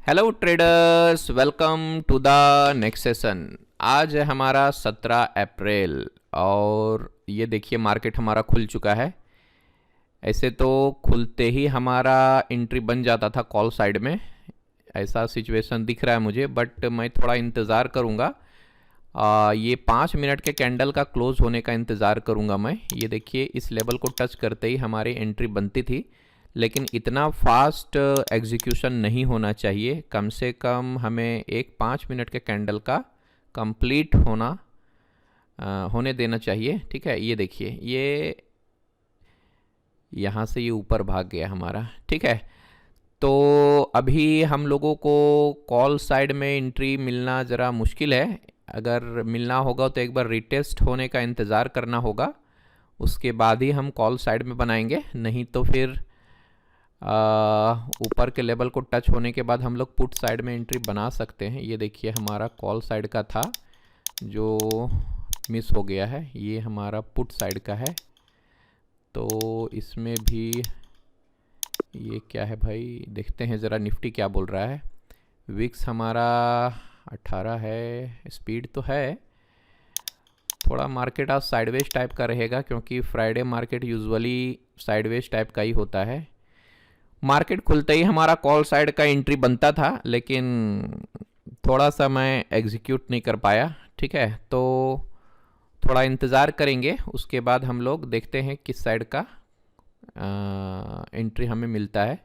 Hello traders, welcome to the next session. आज है हमारा 17 अप्रैल और ये देखिए मार्केट हमारा खुल चुका है। ऐसे तो खुलते ही हमारा एंट्री बन जाता था कॉल साइड में, ऐसा सिचुएशन दिख रहा है मुझे, बट मैं थोड़ा इंतज़ार करूँगा। ये 5 मिनट के कैंडल का क्लोज होने का इंतज़ार करूँगा मैं। ये देखिए इस लेवल को टच करते ही हमारी एंट्री बनती थी, लेकिन इतना फास्ट एग्जीक्यूशन नहीं होना चाहिए। कम से कम हमें एक 5 मिनट के कैंडल का कंप्लीट होने देना चाहिए। ठीक है, ये देखिए ये यहाँ से ये ऊपर भाग गया हमारा। ठीक है, तो अभी हम लोगों को कॉल साइड में एंट्री मिलना ज़रा मुश्किल है। अगर मिलना होगा तो एक बार रिटेस्ट होने का इंतज़ार करना होगा, उसके बाद ही हम कॉल साइड में बनाएंगे। नहीं तो फिर ऊपर के लेवल को टच होने के बाद हम लोग पुट साइड में एंट्री बना सकते हैं। ये देखिए हमारा कॉल साइड का था जो मिस हो गया है, ये हमारा पुट साइड का है। तो इसमें भी ये क्या है भाई, देखते हैं ज़रा निफ्टी क्या बोल रहा है। विक्स हमारा 18 है, स्पीड तो है। थोड़ा मार्केट आज साइडवेज टाइप का रहेगा क्योंकि Friday market usually sideways type का ही होता है। मार्केट खुलते ही हमारा कॉल साइड का एंट्री बनता था, लेकिन थोड़ा सा मैं एग्जीक्यूट नहीं कर पाया। ठीक है, तो थोड़ा इंतज़ार करेंगे, उसके बाद हम लोग देखते हैं किस साइड का एंट्री हमें मिलता है।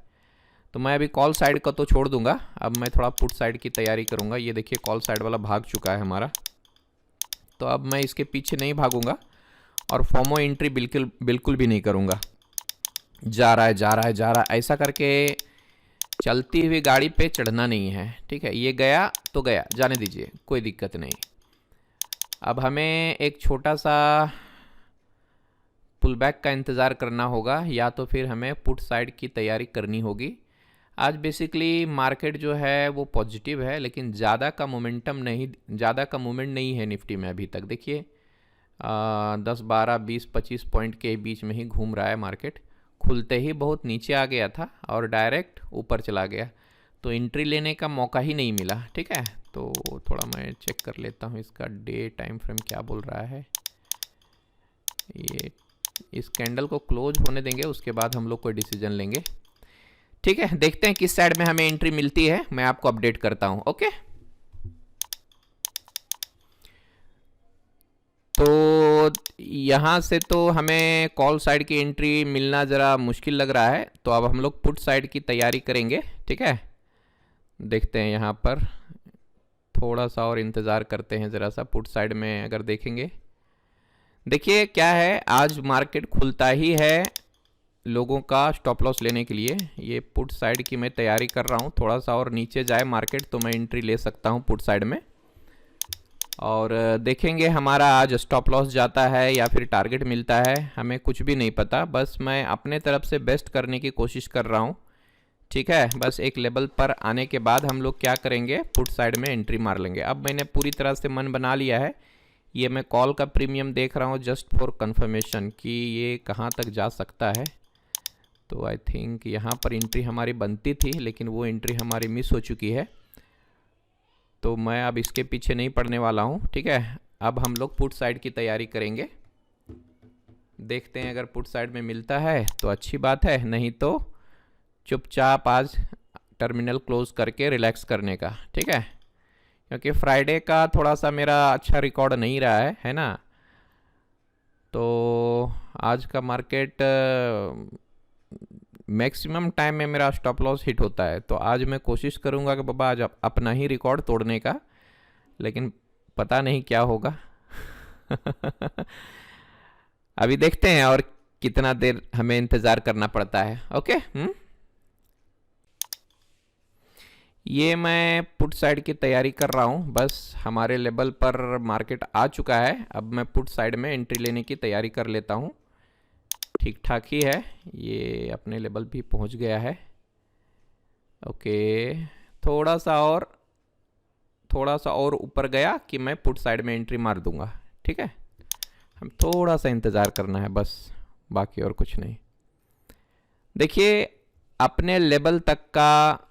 तो मैं अभी कॉल साइड का तो छोड़ दूंगा, अब मैं थोड़ा पुट साइड की तैयारी करूंगा। ये देखिए कॉल साइड वाला भाग चुका है हमारा, तो अब मैं इसके पीछे नहीं भागूंगा और फॉर्मो एंट्री बिल्कुल बिल्कुल भी नहीं करूंगा। जा रहा है जा रहा है जा रहा है, ऐसा करके चलती हुई गाड़ी पे चढ़ना नहीं है। ठीक है, ये गया तो गया, जाने दीजिए, कोई दिक्कत नहीं। अब हमें एक छोटा सा पुल बैक का इंतज़ार करना होगा, या तो फिर हमें पुट साइड की तैयारी करनी होगी। आज बेसिकली मार्केट जो है वो पॉजिटिव है, लेकिन ज़्यादा का मूवमेंट नहीं है निफ्टी में अभी तक। देखिए 10 12 20 25 पॉइंट के बीच में ही घूम रहा है मार्केट। खुलते ही बहुत नीचे आ गया था और डायरेक्ट ऊपर चला गया, तो एंट्री लेने का मौका ही नहीं मिला। ठीक है, तो थोड़ा मैं चेक कर लेता हूँ इसका डे टाइम फ्रेम क्या बोल रहा है। ये इस कैंडल को क्लोज होने देंगे, उसके बाद हम लोग कोई डिसीजन लेंगे। ठीक है, देखते हैं किस साइड में हमें एंट्री मिलती है, मैं आपको अपडेट करता हूँ। ओके, तो यहाँ से तो हमें कॉल साइड की एंट्री मिलना ज़रा मुश्किल लग रहा है, तो अब हम लोग पुट साइड की तैयारी करेंगे। ठीक है, देखते हैं यहाँ पर थोड़ा सा और इंतज़ार करते हैं ज़रा सा। पुट साइड में अगर देखेंगे, देखिए क्या है, आज मार्केट खुलता ही है लोगों का स्टॉप लॉस लेने के लिए। ये पुट साइड की मैं तैयारी कर रहा हूँ, थोड़ा सा और नीचे जाए मार्केट तो मैं एंट्री ले सकता हूँ पुट साइड में। और देखेंगे हमारा आज स्टॉप लॉस जाता है या फिर टारगेट मिलता है, हमें कुछ भी नहीं पता। बस मैं अपने तरफ से बेस्ट करने की कोशिश कर रहा हूँ। ठीक है, बस एक लेवल पर आने के बाद हम लोग क्या करेंगे, पुट साइड में एंट्री मार लेंगे। अब मैंने पूरी तरह से मन बना लिया है। ये मैं कॉल का प्रीमियम देख रहा हूँ जस्ट फॉर कंफर्मेशन कि ये कहाँ तक जा सकता है। तो आई थिंक यहाँ पर एंट्री हमारी बनती थी, लेकिन वो एंट्री हमारी मिस हो चुकी है, तो मैं अब इसके पीछे नहीं पड़ने वाला हूँ। ठीक है, अब हम लोग पुट साइड की तैयारी करेंगे। देखते हैं अगर पुट साइड में मिलता है तो अच्छी बात है, नहीं तो चुपचाप आज टर्मिनल क्लोज करके रिलैक्स करने का। ठीक है, क्योंकि फ्राइडे का थोड़ा सा मेरा अच्छा रिकॉर्ड नहीं रहा है ना। तो आज का मार्केट मैक्सिमम टाइम में मेरा स्टॉप लॉस हिट होता है, तो आज मैं कोशिश करूंगा कि बाबा आज अपना ही रिकॉर्ड तोड़ने का, लेकिन पता नहीं क्या होगा। अभी देखते हैं और कितना देर हमें इंतज़ार करना पड़ता है। ओके, ये मैं पुट साइड की तैयारी कर रहा हूँ, बस हमारे लेवल पर मार्केट आ चुका है। अब मैं पुट साइड में एंट्री लेने की तैयारी कर लेता हूँ। ठीक ठाक ही है, ये अपने लेवल भी पहुँच गया है। ओके, थोड़ा सा और ऊपर गया कि मैं पुट साइड में एंट्री मार दूंगा। ठीक है, हम थोड़ा सा इंतज़ार करना है बस, बाकी और कुछ नहीं। देखिए अपने लेवल तक का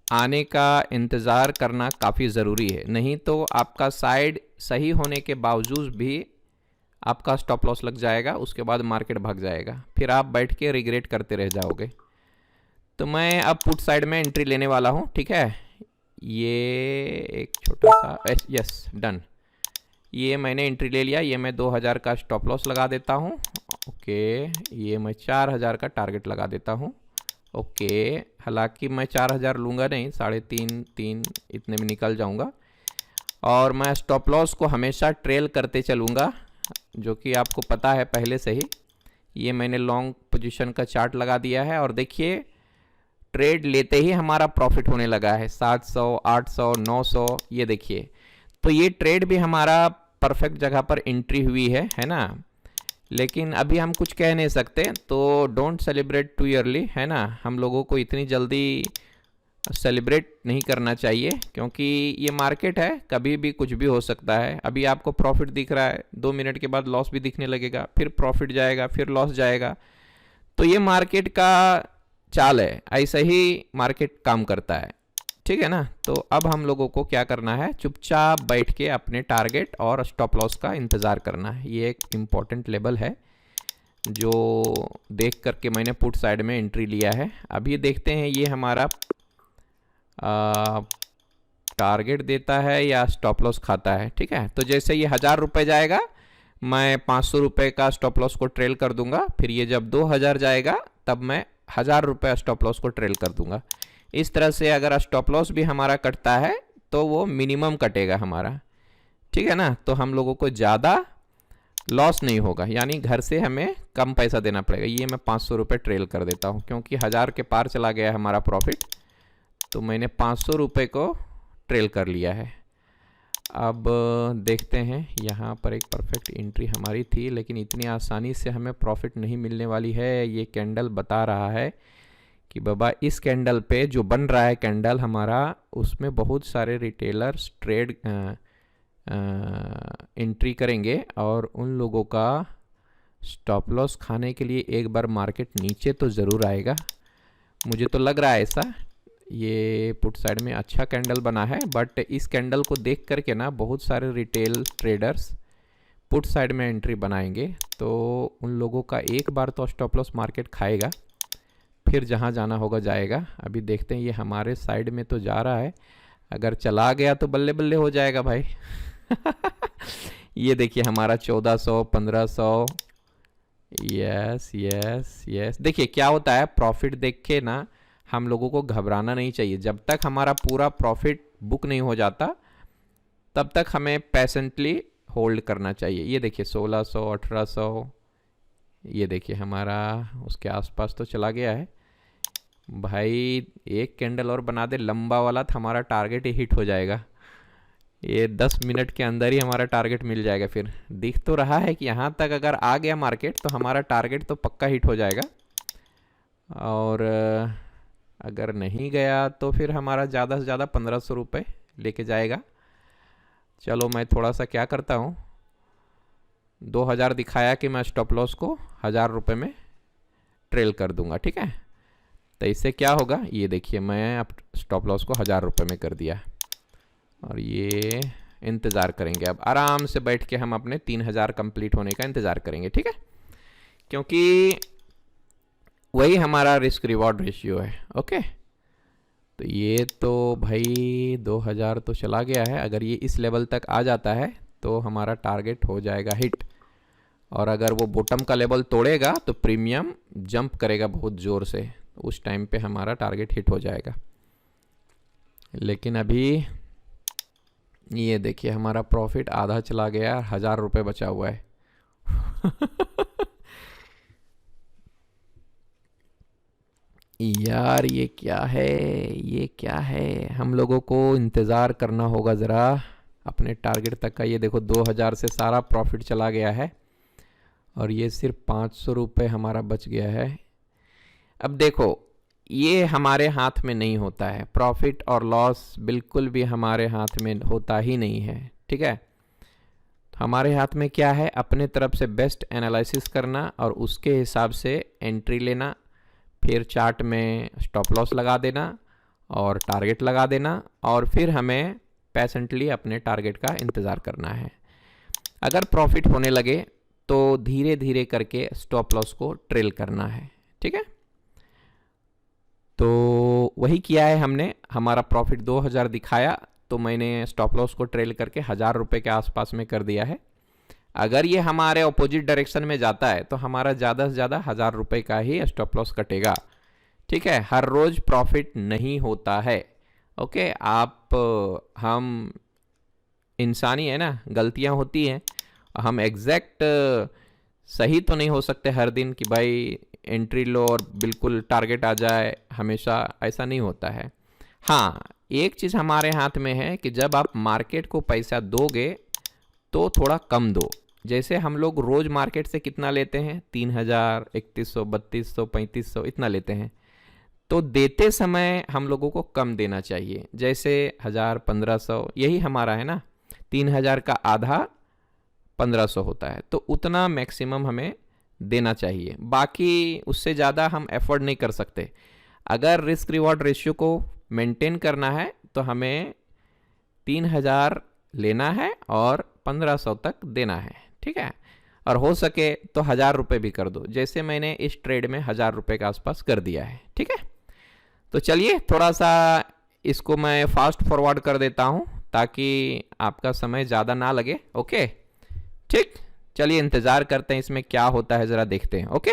आने का इंतज़ार करना काफ़ी ज़रूरी है, नहीं तो आपका साइड सही होने के बावजूद भी आपका स्टॉप लॉस लग जाएगा, उसके बाद मार्केट भाग जाएगा, फिर आप बैठ के रिग्रेट करते रह जाओगे। तो मैं अब पुट साइड में एंट्री लेने वाला हूँ, ठीक है। ये एक छोटा सा यस डन, ये मैंने एंट्री ले लिया। ये मैं 2000 का स्टॉप लॉस लगा देता हूँ। ओके, ये मैं 4000 का टारगेट लगा देता हूँ। ओके, हालांकि मैं 4000 लूँगा नहीं, 3.5 इतने में निकल जाऊँगा। और मैं स्टॉप लॉस को हमेशा ट्रेल करते चलूँगा, जो कि आपको पता है पहले से ही। ये मैंने लॉन्ग पोजीशन का चार्ट लगा दिया है और देखिए ट्रेड लेते ही हमारा प्रॉफिट होने लगा है 700, 800, 900। ये देखिए, तो ये ट्रेड भी हमारा परफेक्ट जगह पर एंट्री हुई है ना। लेकिन अभी हम कुछ कह नहीं सकते, तो डोंट सेलिब्रेट टू ईयरली, है ना। हम लोगों को इतनी जल्दी सेलिब्रेट नहीं करना चाहिए, क्योंकि ये मार्केट है, कभी भी कुछ भी हो सकता है। अभी आपको प्रॉफिट दिख रहा है, 2 मिनट के बाद लॉस भी दिखने लगेगा, फिर प्रॉफिट जाएगा, फिर लॉस जाएगा। तो ये मार्केट का चाल है, ऐसा ही मार्केट काम करता है, ठीक है ना। तो अब हम लोगों को क्या करना है, चुपचाप बैठ के अपने टारगेट और स्टॉप लॉस का इंतज़ार करना है। ये एक इम्पॉर्टेंट लेवल है जो देख करके मैंने पुट साइड में एंट्री लिया है। अभी देखते हैं ये हमारा टारगेट देता है या स्टॉप लॉस खाता है, ठीक है। तो जैसे ये 1000 रुपये जाएगा, मैं 500 रुपये का स्टॉप लॉस को ट्रेल कर दूंगा। फिर ये जब 2000 जाएगा तब मैं 1000 रुपये स्टॉप लॉस को ट्रेल कर दूंगा। इस तरह से अगर स्टॉप लॉस भी हमारा कटता है तो वो मिनिमम कटेगा हमारा, ठीक है ना। तो हम लोगों को ज़्यादा लॉस नहीं होगा, यानी घर से हमें कम पैसा देना पड़ेगा। ये मैं 500 रुपये ट्रेल कर देता हूँ, क्योंकि 1000 के पार चला गया है हमारा प्रॉफिट, तो मैंने 500 रुपये को ट्रेल कर लिया है। अब देखते हैं, यहाँ पर एक परफेक्ट एंट्री हमारी थी, लेकिन इतनी आसानी से हमें प्रॉफिट नहीं मिलने वाली है। ये कैंडल बता रहा है कि बाबा इस कैंडल पे जो बन रहा है कैंडल हमारा, उसमें बहुत सारे रिटेलर्स ट्रेड एंट्री करेंगे और उन लोगों का स्टॉप लॉस खाने के लिए एक बार मार्केट नीचे तो ज़रूर आएगा, मुझे तो लग रहा है ऐसा। ये पुट साइड में अच्छा कैंडल बना है, बट इस कैंडल को देख करके ना बहुत सारे रिटेल ट्रेडर्स पुट साइड में एंट्री बनाएंगे, तो उन लोगों का एक बार तो स्टॉप लॉस मार्केट खाएगा, फिर जहाँ जाना होगा जाएगा। अभी देखते हैं, ये हमारे साइड में तो जा रहा है, अगर चला गया तो बल्ले बल्ले हो जाएगा भाई। ये देखिए हमारा 1400, 1500, यस यस यस। देखिए क्या होता है, प्रॉफिट देख के ना हम लोगों को घबराना नहीं चाहिए। जब तक हमारा पूरा प्रॉफिट बुक नहीं हो जाता तब तक हमें पेशेंटली होल्ड करना चाहिए। ये देखिए 1600, 1800, ये देखिए हमारा उसके आसपास तो चला गया है भाई। एक कैंडल और बना दे लंबा वाला, तो हमारा टारगेट ही हिट हो जाएगा। ये 10 मिनट के अंदर ही हमारा टारगेट मिल जाएगा। फिर दिख तो रहा है कि यहाँ तक अगर आ गया मार्केट तो हमारा टारगेट तो पक्का हिट हो जाएगा, और अगर नहीं गया तो फिर हमारा ज़्यादा से ज़्यादा 1500 रुपये लेके जाएगा। चलो मैं थोड़ा सा क्या करता हूँ, 2000 दिखाया कि मैं स्टॉप लॉस को 1000 रुपये में ट्रेल कर दूंगा, ठीक है। तो इससे क्या होगा, ये देखिए मैं अब स्टॉप लॉस को 1000 रुपये में कर दिया, और ये इंतज़ार करेंगे। अब आराम से बैठ के हम अपने 3000 कंप्लीट होने का इंतज़ार करेंगे, ठीक है, क्योंकि वही हमारा रिस्क रिवॉर्ड रेशियो है। ओके, तो ये तो भाई 2000 तो चला गया है। अगर ये इस लेवल तक आ जाता है तो हमारा टारगेट हो जाएगा हिट, और अगर वो बॉटम का लेवल तोड़ेगा तो प्रीमियम जंप करेगा बहुत ज़ोर से, उस टाइम पे हमारा टारगेट हिट हो जाएगा। लेकिन अभी ये देखिए हमारा प्रॉफिट आधा चला गया, 1000 रुपये बचा हुआ है। यार ये क्या है, ये क्या है, हम लोगों को इंतज़ार करना होगा ज़रा अपने टारगेट तक का। ये देखो 2000 से सारा प्रॉफिट चला गया है, और ये सिर्फ 500 रुपये हमारा बच गया है। अब देखो ये हमारे हाथ में नहीं होता है, प्रॉफिट और लॉस बिल्कुल भी हमारे हाथ में होता ही नहीं है, ठीक है। हमारे हाथ में क्या है, अपने तरफ से बेस्ट एनालिसिस करना और उसके हिसाब से एंट्री लेना, फिर चार्ट में स्टॉप लॉस लगा देना, और टारगेट लगा देना, और फिर हमें पेशेंटली अपने टारगेट का इंतज़ार करना है। अगर प्रॉफिट होने लगे तो धीरे धीरे करके स्टॉप लॉस को ट्रेल करना है, ठीक है। तो वही किया है हमने। हमारा प्रॉफिट 2000 दिखाया तो मैंने स्टॉप लॉस को ट्रेल करके 1000 रुपये के आसपास में कर दिया है। अगर ये हमारे अपोजिट डायरेक्शन में जाता है तो हमारा ज़्यादा से ज़्यादा 1000 रुपये का ही स्टॉप लॉस कटेगा, ठीक है। हर रोज़ प्रॉफिट नहीं होता है, ओके। हम इंसानी है ना, गलतियां होती हैं। हम एग्जैक्ट सही तो नहीं हो सकते हर दिन कि भाई एंट्री लो और बिल्कुल टारगेट आ जाए, हमेशा ऐसा नहीं होता है। हाँ, एक चीज़ हमारे हाथ में है कि जब आप मार्केट को पैसा दोगे तो थोड़ा कम दो। जैसे हम लोग रोज़ मार्केट से कितना लेते हैं, 3000, 3100, 3200, 3500 इतना लेते हैं। तो देते समय हम लोगों को कम देना चाहिए, जैसे 1000, 1500, यही हमारा है ना। 3000 का आधा 1500 होता है, तो उतना मैक्सिमम हमें देना चाहिए। बाकी उससे ज़्यादा हम एफर्ट नहीं कर सकते। अगर रिस्क रिवॉर्ड रेशियो को मेंटेन करना है तो हमें 3000 लेना है और 1500 तक देना है, ठीक है। और हो सके तो 1000 रुपये भी कर दो, जैसे मैंने इस ट्रेड में 1000 रुपये के आसपास कर दिया है, ठीक है। तो चलिए थोड़ा सा इसको मैं फास्ट फॉरवर्ड कर देता हूँ ताकि आपका समय ज़्यादा ना लगे, ओके। ठीक, चलिए इंतज़ार करते हैं इसमें क्या होता है, ज़रा देखते हैं, ओके।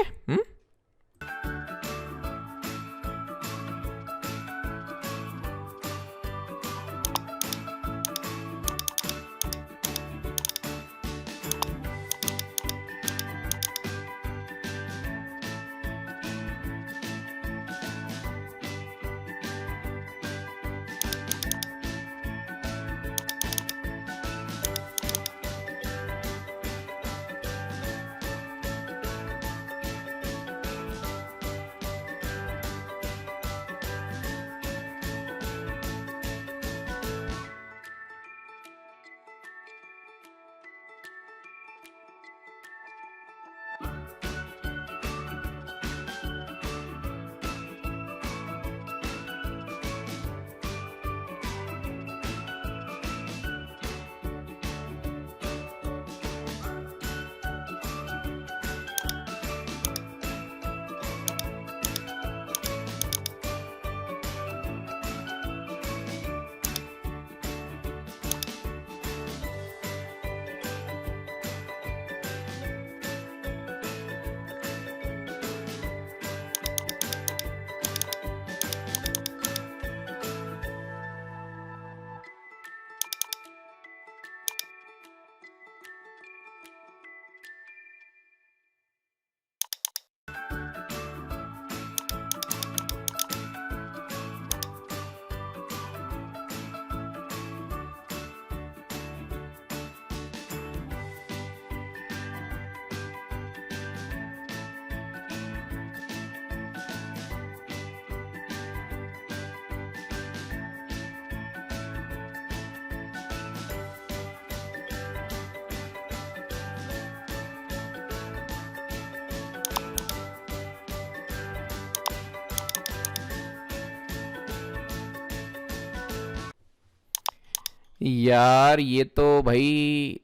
यार ये तो भाई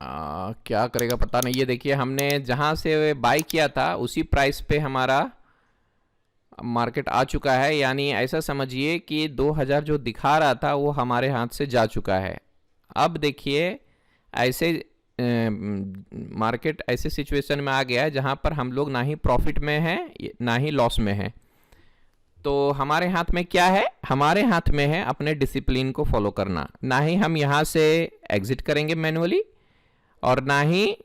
क्या करेगा पता नहीं। ये देखिए हमने जहाँ से बाई किया था उसी प्राइस पे हमारा मार्केट आ चुका है, यानी ऐसा समझिए कि 2000 जो दिखा रहा था वो हमारे हाथ से जा चुका है। अब देखिए ऐसे मार्केट ऐसे सिचुएशन में आ गया है जहाँ पर हम लोग ना ही प्रॉफिट में हैं ना ही लॉस में हैं। तो हमारे हाथ में क्या है, हमारे हाथ में है अपने डिसिप्लिन को फॉलो करना। ना ही हम यहाँ से एग्जिट करेंगे मैन्युअली और ना ही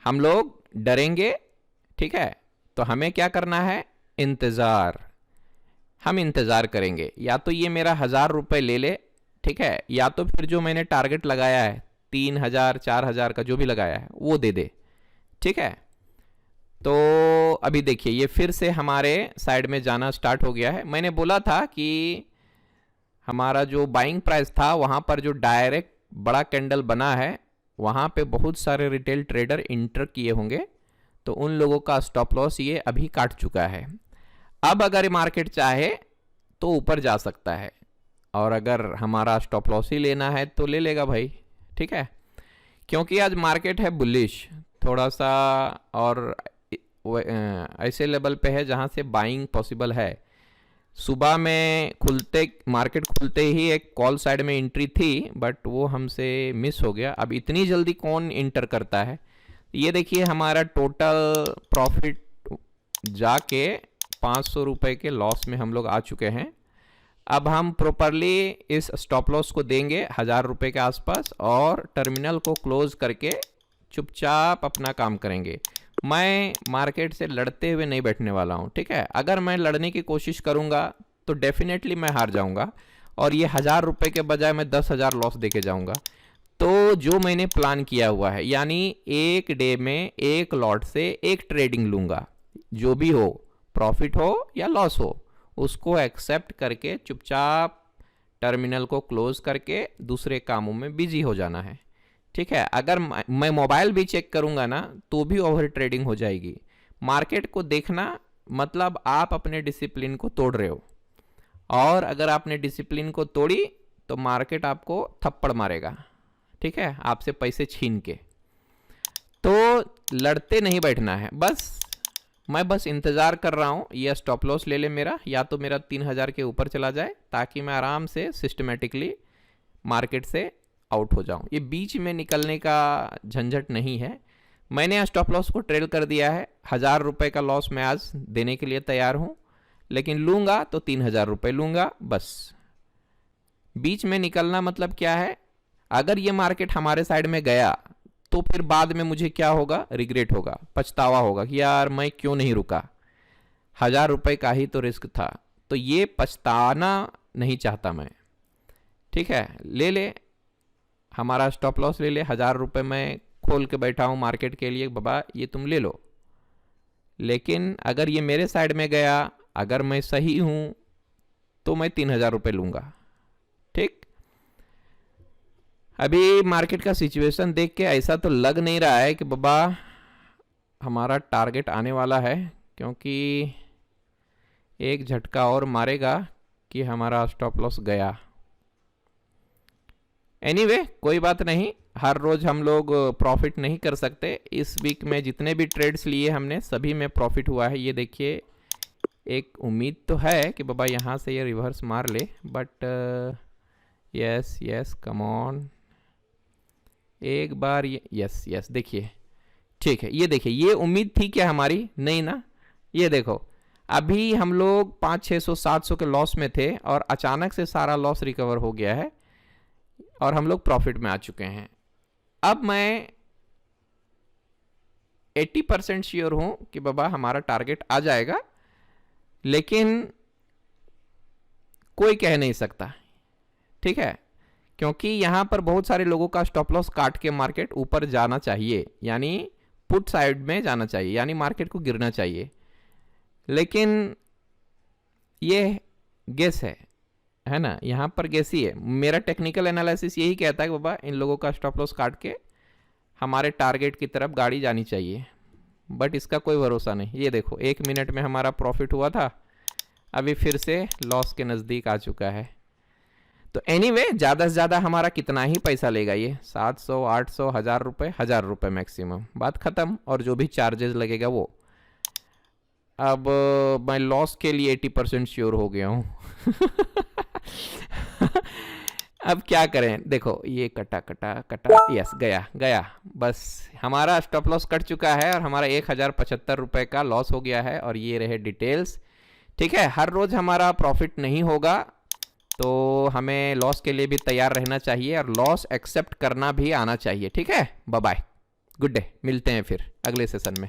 हम लोग डरेंगे, ठीक है। तो हमें क्या करना है, इंतज़ार। हम इंतज़ार करेंगे, या तो ये मेरा 1000 रुपये ले ले, ठीक है, या तो फिर जो मैंने टारगेट लगाया है 3000 4000 का जो भी लगाया है वो दे दे, ठीक है। तो अभी देखिए ये फिर से हमारे साइड में जाना स्टार्ट हो गया है। मैंने बोला था कि हमारा जो बाइंग प्राइस था वहाँ पर जो डायरेक्ट बड़ा कैंडल बना है वहाँ पे बहुत सारे रिटेल ट्रेडर इंटर किए होंगे, तो उन लोगों का स्टॉप लॉस ये अभी काट चुका है। अब अगर मार्केट चाहे तो ऊपर जा सकता है, और अगर हमारा स्टॉप लॉस ही लेना है तो ले लेगा भाई, ठीक है। क्योंकि आज मार्केट है बुलिश थोड़ा सा, और ऐसे लेवल पे है जहाँ से बाइंग पॉसिबल है। सुबह में मार्केट खुलते ही एक कॉल साइड में एंट्री थी, बट वो हमसे मिस हो गया। अब इतनी जल्दी कौन इंटर करता है। ये देखिए हमारा टोटल प्रॉफिट जाके 500 रुपये के लॉस में हम लोग आ चुके हैं। अब हम प्रॉपरली इस स्टॉप लॉस को देंगे 1000 रुपये के आसपास, और टर्मिनल को क्लोज करके चुपचाप अपना काम करेंगे। मैं मार्केट से लड़ते हुए नहीं बैठने वाला हूँ, ठीक है। अगर मैं लड़ने की कोशिश करूँगा तो डेफिनेटली मैं हार जाऊँगा, और ये 1000 रुपये के बजाय मैं 10,000 लॉस देके जाऊँगा। तो जो मैंने प्लान किया हुआ है, यानी एक डे में एक लॉट से एक ट्रेडिंग लूँगा, जो भी हो, प्रॉफिट हो या लॉस हो, उसको एक्सेप्ट करके चुपचाप टर्मिनल को क्लोज करके दूसरे कामों में बिजी हो जाना है, ठीक है। अगर मैं मोबाइल भी चेक करूंगा ना तो भी ओवर ट्रेडिंग हो जाएगी। मार्केट को देखना मतलब आप अपने डिसिप्लिन को तोड़ रहे हो, और अगर आपने डिसिप्लिन को तोड़ी तो मार्केट आपको थप्पड़ मारेगा, ठीक है, आपसे पैसे छीन के। तो लड़ते नहीं बैठना है, मैं बस इंतज़ार कर रहा हूँ ये स्टॉप लॉस ले ले मेरा, या तो मेरा 3000 के ऊपर चला जाए, ताकि मैं आराम से सिस्टमेटिकली मार्केट से आउट हो जाऊं। ये बीच में निकलने का झंझट नहीं है। मैंने स्टॉप लॉस को ट्रेल कर दिया है। 1000 रुपये का लॉस मैं आज देने के लिए तैयार हूं, लेकिन लूँगा तो 3000 रुपये लूँगा बस। बीच में निकलना मतलब क्या है, अगर ये मार्केट हमारे साइड में गया तो फिर बाद में मुझे क्या होगा, रिग्रेट होगा, पछतावा होगा कि यार मैं क्यों नहीं रुका, 1000 रुपये का ही तो रिस्क था। तो ये पछताना नहीं चाहता मैं, ठीक है। ले ले हमारा स्टॉप लॉस, ले ले 1000 रुपये मैं खोल के बैठा हूँ मार्केट के लिए, बाबा ये तुम ले लो। लेकिन अगर ये मेरे साइड में गया, अगर मैं सही हूँ तो मैं 3000 रुपये लूँगा, ठीक। अभी मार्केट का सिचुएशन देख के ऐसा तो लग नहीं रहा है कि बाबा हमारा टारगेट आने वाला है, क्योंकि एक झटका और मारेगा कि हमारा स्टॉप लॉस गया। एनीवे, कोई बात नहीं, हर रोज हम लोग प्रॉफिट नहीं कर सकते। इस वीक में जितने भी ट्रेड्स लिए हमने सभी में प्रॉफिट हुआ है। ये देखिए, एक उम्मीद तो है कि बाबा यहाँ से ये रिवर्स मार ले, बट यस कम ऑन, एक बार ये यस देखिए, ठीक है। ये देखिए, ये उम्मीद थी क्या हमारी, नहीं ना। ये देखो, अभी हम लोग 500-600-700 के लॉस में थे, और अचानक से सारा लॉस रिकवर हो गया है, और हम लोग प्रॉफिट में आ चुके हैं। अब मैं 80% श्योर हूं कि बाबा हमारा टारगेट आ जाएगा, लेकिन कोई कह नहीं सकता, ठीक है। क्योंकि यहां पर बहुत सारे लोगों का स्टॉप लॉस काट के मार्केट ऊपर जाना चाहिए, यानी पुट साइड में जाना चाहिए, यानी मार्केट को गिरना चाहिए। लेकिन ये गेस है ना, यहाँ पर गेस ही है। मेरा टेक्निकल एनालिसिस यही कहता है कि बाबा इन लोगों का स्टॉप लॉस काट के हमारे टारगेट की तरफ गाड़ी जानी चाहिए, बट इसका कोई भरोसा नहीं। ये देखो, 1 मिनट में हमारा प्रॉफिट हुआ था, अभी फिर से लॉस के नज़दीक आ चुका है। तो एनीवे, ज़्यादा से ज़्यादा हमारा कितना ही पैसा लेगा ये, 700, 800, 1000 रुपये, 1000 रुपये मैक्सिमम, बात ख़त्म। और जो भी चार्जेस लगेगा वो। अब मैं लॉस के लिए 80% श्योर हो गया हूँ। अब क्या करें, देखो ये कटा, यस गया, बस हमारा स्टॉप लॉस कट चुका है, और हमारा 1075 रुपये का लॉस हो गया है। और ये रहे डिटेल्स, ठीक है। हर रोज़ हमारा प्रॉफिट नहीं होगा, तो हमें लॉस के लिए भी तैयार रहना चाहिए, और लॉस एक्सेप्ट करना भी आना चाहिए, ठीक है। बाय बाय, गुड डे, मिलते हैं फिर अगले सेशन में।